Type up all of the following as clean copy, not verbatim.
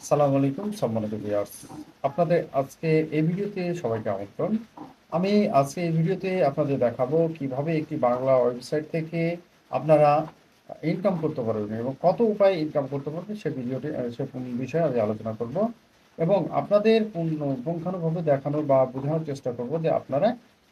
আসসালামু আলাইকুম সম্মানিত ভিউয়ার্স। আপনাদের আজকে এই ভিডিওতে সবাইকে আমন্ত্রণ। আমি আজকে এই ভিডিওতে আপনাদের দেখাবো কিভাবে একটি বাংলা ওয়েবসাইট থেকে আপনারা ইনকাম করতে পারবেন এবং কত উপায়ে ইনকাম করতে পারবেন সে বিষয়ে আমি আলোচনা করব এবং আপনাদের পুঙ্খানুপুঙ্খভাবে দেখানো বা বোঝানোর চেষ্টা করব যে আপনারা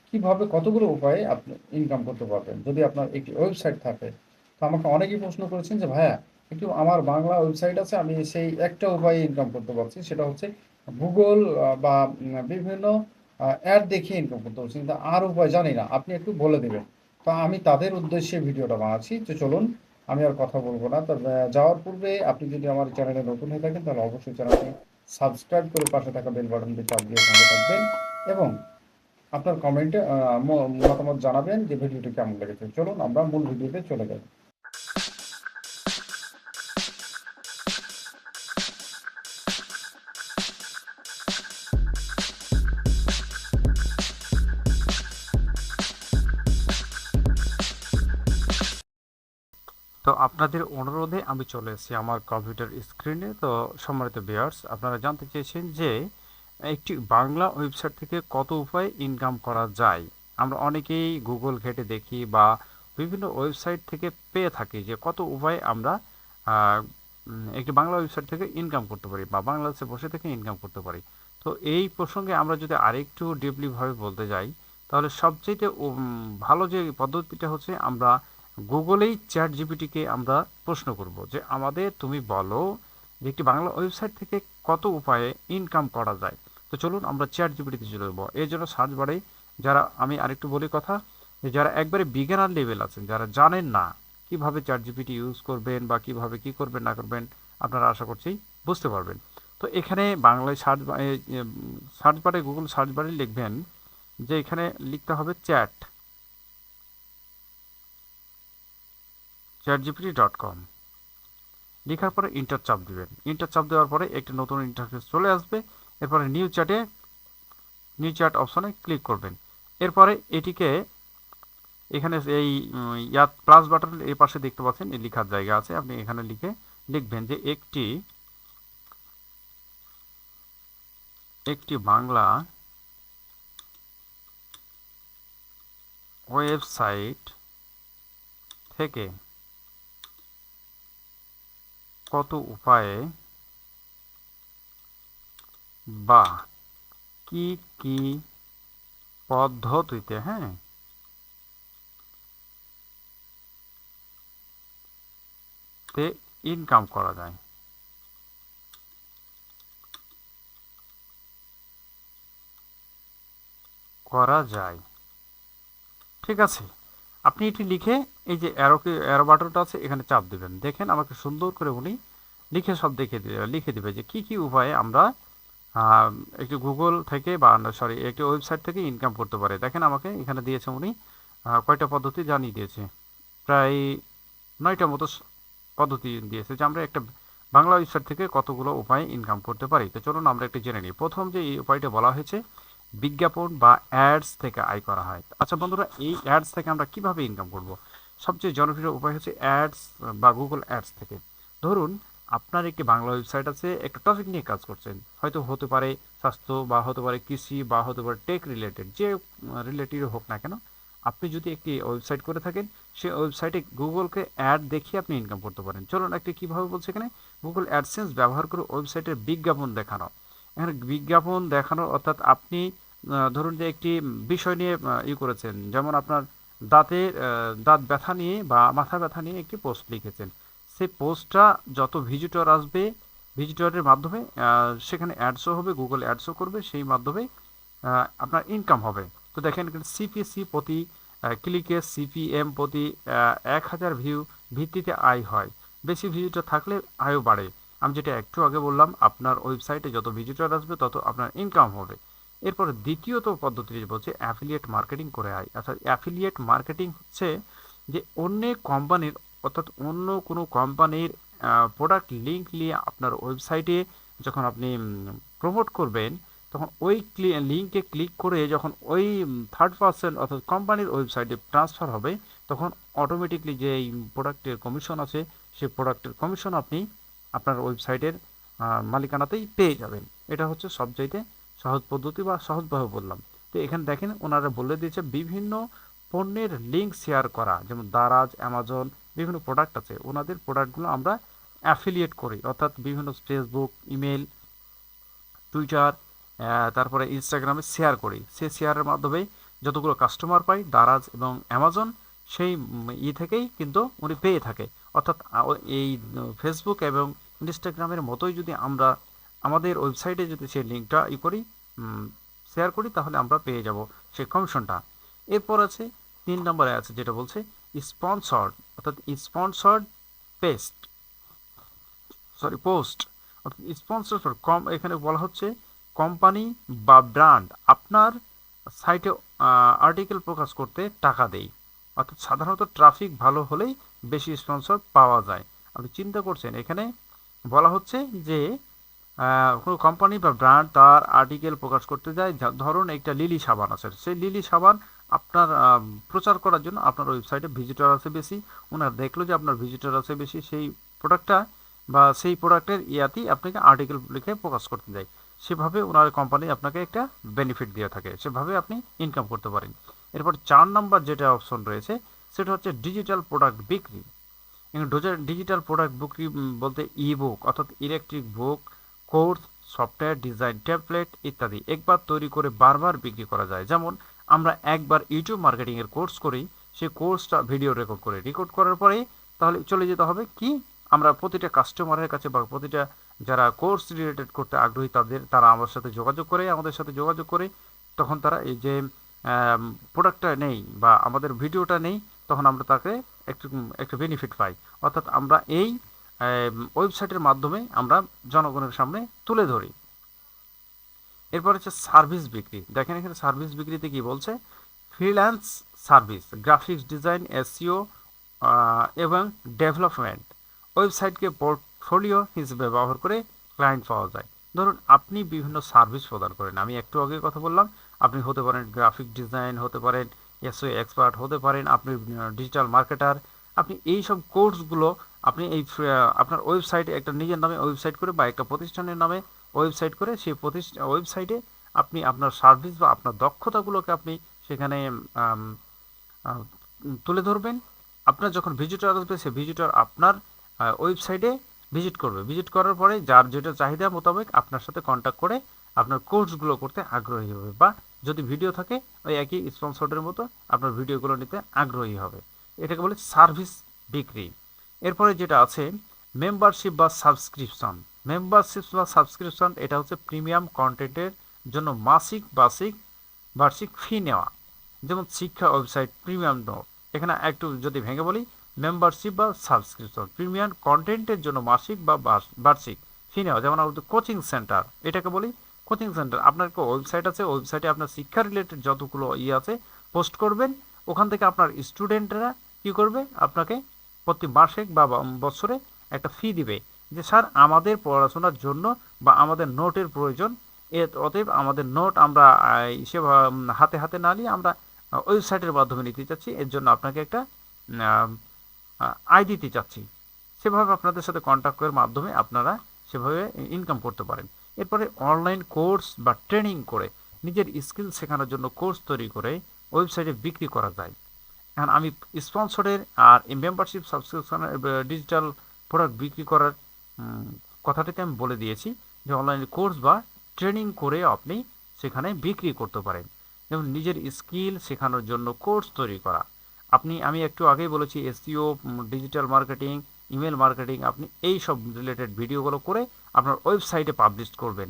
কিভাবে কতগুলো উপায়ে আপনি ইনকাম করতে পারবেন যদি আপনার একটি ওয়েবসাইট থাকে। তো আমাকে অনেকেই প্রশ্ন করেছেন যে ভাইয়া একটু আমার বাংলা ওয়েবসাইট আছে, আমি সেই একটা উপায়ে ইনকাম করতে পারছি, সেটা হচ্ছে গুগল বা বিভিন্ন অ্যাড দেখিয়ে ইনকাম করতে পারছি, কিন্তু আর উপায় জানি না, আপনি একটু বলে দেবেন। তো আমি তাদের উদ্দেশ্যে ভিডিওটা বানাচ্ছি। তো চলুন, আমি আর কথা বলবো না। তো যাওয়ার পূর্বে আপনি যদি আমার চ্যানেলে নতুন হয়ে থাকেন তাহলে অবশ্যই চ্যানেলটি সাবস্ক্রাইব করে পাশে থাকা বেল বাটনটি চাপ দিয়ে সঙ্গে থাকবেন এবং আপনার কমেন্টে মতামত জানাবেন যে ভিডিওটি কেমন লেগেছে। চলুন আমরা মূল ভিডিওতে চলে যাই। তো আপনাদের অনুরোধে আমি চলে এসেছি আমার কম্পিউটার স্ক্রিনে। তো সম্মানিত ভিউয়ার্স, আপনারা জানতে চেয়েছেন যে একটি বাংলা ওয়েবসাইট থেকে কত উপায়ে ইনকাম করা যায়। আমরা অনেকেই গুগল ঘেঁটে দেখি বা বিভিন্ন ওয়েবসাইট থেকে পেয়ে থাকি যে কত উপায়ে আমরা আহ, একটি বাংলা ওয়েবসাইট থেকে ইনকাম করতে পারি বা বাংলাদেশে বসে থেকে ইনকাম করতে পারি। তো এই প্রসঙ্গে আমরা যদি আরেকটু ডিপলিভাবে বলতে যাই, তাহলে সবচেয়ে ভালো যে পদ্ধতিটা হচ্ছে আমরা গুগলেই চ্যাট জিপিটিকে আমরা প্রশ্ন করব যে আমাদের তুমি বলো যে একটি বাংলা ওয়েবসাইট থেকে কত উপায়ে ইনকাম করা যায়। তো চলুন আমরা চ্যাট জিপিটিতে চলে যাবো। এর জন্য সার্চ বারে যারা, আমি আরেকটু বলি কথা, যে যারা একবারে বিগিনার লেভেল আছেন, যারা জানেন না কিভাবে চ্যাট জিপিটি ইউজ করবেন বা কিভাবে কি করবেন না করবেন, আপনারা আশা করছি বুঝতে পারবেন। তো এখানে বাংলায় সার্চ বারে গুগল সার্চ বারে লিখবেন যে এখানে লিখতে হবে চ্যাট জিপিটি.com। লেখার পরে ইন্টার চাপ দিবেন। ইন্টার চাপ দেওয়ার পরে একটি নতুন ইন্টারফেস চলে আসবে। এরপরে নিউ চ্যাট অপশনে ক্লিক করবেন। এরপরে এটিকে এখানে এই প্লাস বাটন এই পাশে দেখতে পাচ্ছেন, এই লেখার জায়গা আছে, আপনি এখানে লিখবেন যে একটি বাংলা ওয়েবসাইট থেকে কত উপায়ে বা কি কি পদ্ধতিতে, হ্যাঁ, তে ইনকাম করা যায়। ঠিক আছে, আপনি এটি লিখে এই যে অ্যারো বাটনটা আছে এখানে চাপ দিবেন। দেখেন আমাকে সুন্দর করে উনি লিখে সব লিখে দিবে যে কি কি উপায়ে আমরা আহ, একটি গুগল থেকে বা সরি একটি ওয়েবসাইট থেকে ইনকাম করতে পারি। দেখেন আমাকে এখানে দিয়েছে উনি কয়টা পদ্ধতি জানিয়ে দিয়েছে, প্রায় 9টা মতো পদ্ধতি দিয়েছে যে আমরা একটা বাংলা ওয়েবসাইট থেকে কতগুলো উপায়ে ইনকাম করতে পারি। তো চলুন আমরা একটু জেনে নিই। প্রথম যে এই উপায়টা বলা হয়েছে, বিজ্ঞাপন বা অ্যাডস থেকে আয় করা হয়। আচ্ছা বন্ধুরা, এই অ্যাডস থেকে আমরা কিভাবে ইনকাম করব? সবচেয়ে জনপ্রিয় উপায় হচ্ছে অ্যাডস বা গুগল অ্যাডস থেকে। ধরুন আপনার একটি বাংলা ওয়েবসাইট আছে, একটা টপিক নিয়ে কাজ করছেন, হয়তো হতে পারে স্বাস্থ্য বা হতে পারে কৃষি বা হতে পারে টেক রিলেটেড, যে রিলেটেড হোক না কেন, আপনি যদি একটি ওয়েবসাইট করে থাকেন, সেই ওয়েবসাইটে গুগলকে অ্যাড দেখিয়ে আপনি ইনকাম করতে পারেন। চলুন একটি কীভাবে বলছে এখানে, গুগল অ্যাডসেন্স ব্যবহার করে ওয়েবসাইটের বিজ্ঞাপন দেখানো। এখানে বিজ্ঞাপন দেখানো অর্থাৎ আপনি ধরুন যে একটি বিষয় নিয়ে করেছেন, যেমন আপনার দাঁত ব্যথা নিয়ে বা মাথা ব্যথা নিয়ে একটি পোস্ট লিখেছেন। সেই পোস্টটা যত ভিজিটর আসবে, ভিজিটরের মাধ্যমে সেখানে অ্যাডসও হবে, গুগল অ্যাডসও করবে, সেই মাধ্যমে আপনার ইনকাম হবে। তো দেখেন সিপিসি প্রতি ক্লিকে সিপিএম প্রতি 1000 ভিউ ভিত্তিতে আয় হয়। বেশি ভিজিটর থাকলে আয়ও বাড়ে। আমি যেটা একটু আগে বললাম, আপনার ওয়েবসাইটে যত ভিজিটর আসবে তত আপনার ইনকাম হবে। এরপর দ্বিতীয়ত পদ্ধতিটি বলছে অ্যাফিলিয়েট মার্কেটিং করে আয়। অর্থাৎ অ্যাফিলিয়েট মার্কেটিং হচ্ছে যে অন্য কোম্পানির, অর্থাৎ অন্য কোনো কোম্পানির প্রোডাক্ট লিঙ্ক নিয়ে আপনার ওয়েবসাইটে যখন আপনি প্রমোট করবেন, তখন ওই লিঙ্কে ক্লিক করে যখন ওই থার্ড পার্সন অর্থাৎ কোম্পানির ওয়েবসাইটে ট্রান্সফার হবে, তখন অটোমেটিকলি যে এই প্রোডাক্টের কমিশন আছে, সেই প্রোডাক্টের কমিশন আপনি আপনার ওয়েবসাইটের মালিকানাতেই পেয়ে যাবেন। এটা হচ্ছে সবচাইতে সহজ পদ্ধতি বা সহজভাবে বললাম। তো এখানে দেখেন ওনারা বলে দিয়েছে বিভিন্ন পণ্যের লিঙ্ক শেয়ার করা, যেমন দারাজ, অ্যামাজন, বিভিন্ন প্রোডাক্ট আছে, ওনাদের প্রোডাক্টগুলো আমরা অ্যাফিলিয়েট করি, অর্থাৎ বিভিন্ন ফেসবুক, ইমেল, টুইটার, তারপরে ইনস্টাগ্রামে শেয়ার করি। সে শেয়ারের মাধ্যমে যতগুলো কাস্টমার পাই দারাজ এবং অ্যামাজন, সেই থেকেই কিন্তু উনি পেয়ে থাকে। অর্থাৎ এই ফেসবুক এবং ইনস্টাগ্রামের মতোই যদি আমরা আমাদের ওয়েবসাইটে যদি সেই লিঙ্কটা করি, শেয়ার করি, তাহলে আমরা পেয়ে যাব সেই কমিশনটা। এরপর আছে 3 নম্বরে আছে যেটা বলছে স্পন্সর্ড, অর্থাৎ স্পন্সর্ড পেস্ট পোস্ট, অর্থাৎ স্পন্সর কম, এখানে বলা হচ্ছে কোম্পানি বা ব্র্যান্ড আপনার সাইটে আর্টিকেল প্রকাশ করতে টাকা দেয়। অর্থাৎ সাধারণত ট্রাফিক ভালো হলেই বেশি স্পন্সর পাওয়া যায়। আপনি চিন্তা করছেন, এখানে বলা হচ্ছে যে কোনো কোম্পানি বা ব্র্যান্ড তার আর্টিকেল প্রকাশ করতে যায়, ধরুন একটা লিলি সাবান আছে, সেই লিলি সাবান আপনার প্রচার করার জন্য আপনার ওয়েবসাইটে ভিজিটর আছে বেশি, ওনারা দেখলো যে আপনার ভিজিটর আছে বেশি, সেই প্রোডাক্টটা বা সেই প্রোডাক্টের ইয়াতেই আপনাকে আর্টিকেল লিখে প্রকাশ করতে যায়। সেভাবে ওনার কোম্পানি আপনাকে একটা বেনিফিট দিয়ে থাকে, সেভাবে আপনি ইনকাম করতে পারেন। এরপর 4 নম্বর যেটা অপশন রয়েছে সেটা হচ্ছে ডিজিটাল প্রোডাক্ট বিক্রি। ডিজিটাল প্রোডাক্ট বিক্রি বলতে ই বুক, অর্থাৎ ইলেকট্রিক বুক, কোর্স, সফটওয়্যার ডিজাইন, ট্যাবলেট ইত্যাদি একবার তৈরি করে বারবার বিক্রি করা যায়। যেমন আমরা একবার ইউটিউব মার্কেটিংয়ের কোর্স করি, সেই কোর্সটা ভিডিও রেকর্ড করার পরে তাহলে চলে যেতে হবে কি, আমরা প্রতিটা কাস্টমারের কাছে বা প্রতিটা যারা কোর্স রিলেটেড করতে আগ্রহী তারা আমাদের সাথে যোগাযোগ করে তখন তারা এই যে প্রোডাক্টটা নেই বা আমাদের ভিডিওটা নেই, তখন আমরা তাকে একটু একটা বেনিফিট পাই। অর্থাৎ আমরা এই ওয়েবসাইটের মাধ্যমে আমরা জনগণের সামনে তুলে ধরি। এরপর হচ্ছে সার্ভিস বিক্রি। দেখেন এখানে সার্ভিস বিক্রিতে কি বলছে, freelance service, graphics design, SEO এবং ডেভেলপমেন্ট, ওয়েবসাইটকে পোর্টফোলিও হিসেবে ব্যবহার করে ক্লায়েন্ট পাওয়া যায়। ধরুন আপনি বিভিন্ন সার্ভিস প্রদান করেন, আমি একটু আগে কথা বললাম, আপনি হতে পারেন গ্রাফিক ডিজাইন, হতে পারেন এসইও এক্সপার্ট, হতে পারেন আপনি ডিজিটাল মার্কেটার। আপনি এই সব কোর্সগুলো আপনি এই আপনার ওয়েবসাইটে একটা নিজের নামে ওয়েবসাইট করে বা একটা প্রতিষ্ঠানের নামে ওয়েবসাইট করে সেই ওয়েবসাইটে আপনি আপনার সার্ভিস বা আপনার দক্ষতাগুলোকে আপনি সেখানে আম, আহ, তুলে ধরবেন। আপনার যখন ভিজিটর আসবে সেই ভিজিটর আপনার ওয়েবসাইটে ভিজিট করার পরে যার যেটা চাহিদা মোতাবেক আপনার সাথে কন্ট্যাক্ট করে আপনার কোর্সগুলো করতে আগ্রহী হবে, বা যদি ভিডিও থাকে ওই একই স্পন্সরের মতো আপনার ভিডিওগুলো নিতে আগ্রহী হবে। এটাকে বলে সার্ভিস বিক্রি। এরপরে যেটা আছে মেম্বারশিপ বা সাবস্ক্রিপশন। এটা হচ্ছে প্রিমিয়াম কন্টেন্টের জন্য বার্ষিক ফি নেওয়া, যেমন শিক্ষা ওয়েবসাইট প্রিমিয়াম নোট। এখানে একটু যদি ভেঙে বলি, মেম্বারশিপ বা সাবস্ক্রিপশন প্রিমিয়াম কন্টেন্টের জন্য মাসিক বা বার্ষিক ফি নেওয়া। যেমন আমাদের কোচিং সেন্টার, এটাকে বলি কোচিং সেন্টার। আপনার একটা ওয়েবসাইট আছে, ওয়েবসাইটে আপনার শিক্ষা রিলেটেড যতগুলো আছে পোস্ট করবেন, ওখান থেকে আপনার স্টুডেন্টরা কি করবে, আপনাকে প্রতি মাসে বা বছরে একটা ফি দিবে যে স্যার আমাদের পড়াশোনার জন্য বা আমাদের নোটের প্রয়োজন, অতএব আমাদের নোট আমরা হিসেব হাতে হাতে না নিয়ে আমরা ওয়েবসাইটের মাধ্যমে নিতে চাচ্ছি, এর জন্য আপনাকে একটা আয় দিতে চাচ্ছি। সেভাবে আপনাদের সাথে কন্ট্যাক্ট করার মাধ্যমে আপনারা সেভাবে ইনকাম করতে পারেন। এরপরে অনলাইন কোর্স বা ট্রেনিং করে নিজের স্কিল শেখানোর জন্য কোর্স তৈরি করে ওয়েবসাইটে বিক্রি করা যায়। এখন আমি স্পন্সরের আর এই মেম্বারশিপ সাবস্ক্রিপশনের ডিজিটাল প্রোডাক্ট বিক্রি করার কথাটিতে আমি বলে দিয়েছি যে অনলাইনে কোর্স বা ট্রেনিং করে আপনি সেখানে বিক্রি করতে পারেন। যেমন নিজের স্কিল শেখানোর জন্য কোর্স তৈরি করা। আমি একটু আগেই বলেছি SEO, digital marketing, email marketing, আপনি এই সব রিলেটেড ভিডিওগুলো করে আপনার ওয়েবসাইটে পাবলিশ করবেন।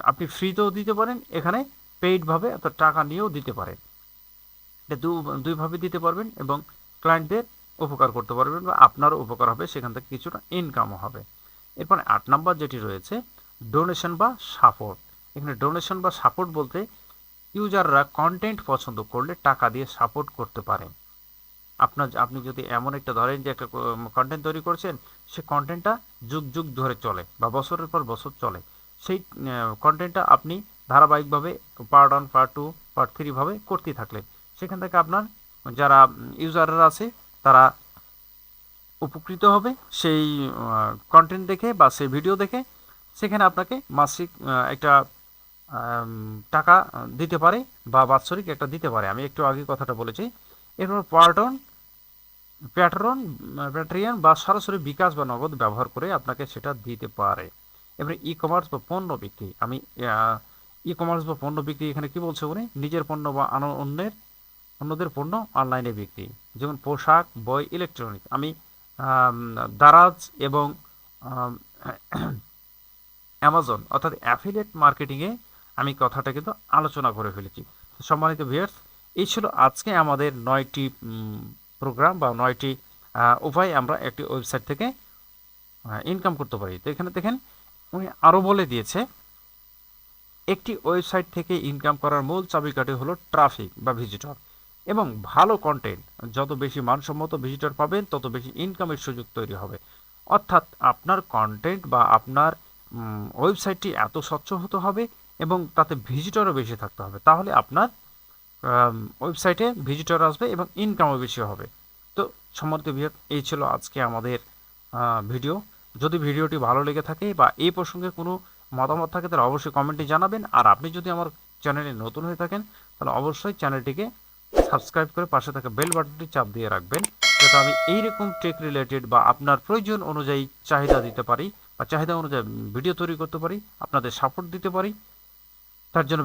আপনি ফ্রিতেও দিতে পারেন, এখানে পেইডভাবে অর্থাৎ টাকা নিয়েও দিতে পারেন। এটা দুইভাবে দিতে পারবেন এবং ক্লায়েন্টদের উপকার করতে পারবেন বা আপনারও উপকার হবে, সেখান থেকে কিছুটা ইনকামও হবে। এরপর 8 নম্বর যেটি রয়েছে ডোনেশন বা সাপোর্ট। এখানে ডোনেশন বা সাপোর্ট বলতে ইউজাররা কন্টেন্ট পছন্দ করলে টাকা দিয়ে সাপোর্ট করতে পারেন। আপনি যদি এমন একটা ধরেন যে একটা কন্টেন্ট তৈরি করছেন, সে কন্টেন্টটা যুগ যুগ ধরে চলে বা বছরের পর বছর চলে, সেই কন্টেন্টটা আপনি ধারাবাহিকভাবে পার্ট 1, পার্ট 2, পার্ট 3 ভাবে করতেই থাকলেন, সেখান থেকে আপনার যারা ইউজাররা আছে তারা উপকৃত হবে সেই কন্টেন্ট দেখে বা সেই ভিডিও দেখে। সেখানে আপনাকে মাসিক একটা টাকা দিতে পারে বা বাৎসরিক একটা দিতে পারে। আমি একটু আগে কথাটা বলেছি। এরপর প্যাট্রিয়ন বা সরাসরি বিকাশ বা নগদ ব্যবহার করে আপনাকে সেটা দিতে পারে। এবারে ই কমার্স বা পণ্য বিক্রি, আমি ই কমার্স বা পণ্য বিক্রি এখানে কি বলছে উনি, নিজের পণ্য বা অন্যদের পণ্য অনলাইনে বিক্রি, যেমন পোশাক, বই, ইলেকট্রনিক। আমি দারাজ এবং অ্যামাজন অর্থাৎ অ্যাফিলিয়েট মার্কেটিংয়ে আমি কথাটা কিন্তু আলোচনা করে ফেলেছি। সম্মানিত ভিউয়ার্স, এই ছিল আজকে আমাদের 9টি প্রোগ্রাম বা 9টি উপায় আমরা একটি ওয়েবসাইট থেকে ইনকাম করতে পারি। তো এখানে দেখেন উনি আরও বলে দিয়েছে, একটি ওয়েবসাইট থেকে ইনকাম করার মূল চাবিকাঠি হলো ট্রাফিক বা ভিজিটর এবং ভালো কন্টেন্ট। যত বেশি মানসম্মত ভিজিটর পাবেন তত বেশি ইনকামের সুযোগ তৈরি হবে। অর্থাৎ আপনার কন্টেন্ট বা আপনার ওয়েবসাইটটি এত স্বচ্ছ হতে হবে এবং তাতে ভিজিটরও বেশি থাকতে হবে, তাহলে আপনার ওয়েবসাইটে ভিজিটর আসবে এবং ইনকামও বেশি হবে। তো সম্মানিত ভিউয়ার, এই ছিল আজকে আমাদের ভিডিও। যদি ভিডিওটি ভালো লেগে থাকে বা এই প্রসঙ্গে কোনো মতামত থাকে তাহলে অবশ্যই কমেন্টে জানাবেন। আর আপনি যদি আমার চ্যানেলে নতুন হয়ে থাকেন তাহলে অবশ্যই চ্যানেলটিকে সাবস্ক্রাইব করে পাশে থাকা বেল বাটনটি চাপ দিয়ে রাখবেন, যাতে আমি এইরকম টেক রিলেটেড বা আপনার প্রয়োজন অনুযায়ী চাহিদা দিতে পারি বা চাহিদা অনুযায়ী ভিডিও তৈরি করতে পারি, আপনাদের সাপোর্ট দিতে পারি। তার জন্য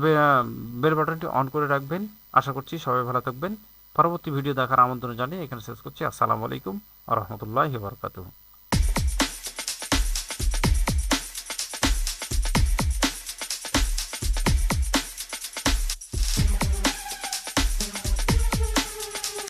বেল বাটনটি অন করে রাখবেন। আশা করছি সবাই ভালো থাকবেন। পরবর্তী ভিডিও দেখার আমন্ত্রণ জানিয়ে এখানে শেষ করছি। আসসালামু আলাইকুম ওয়া রাহমাতুল্লাহি ওয়া বারাকাতুহু।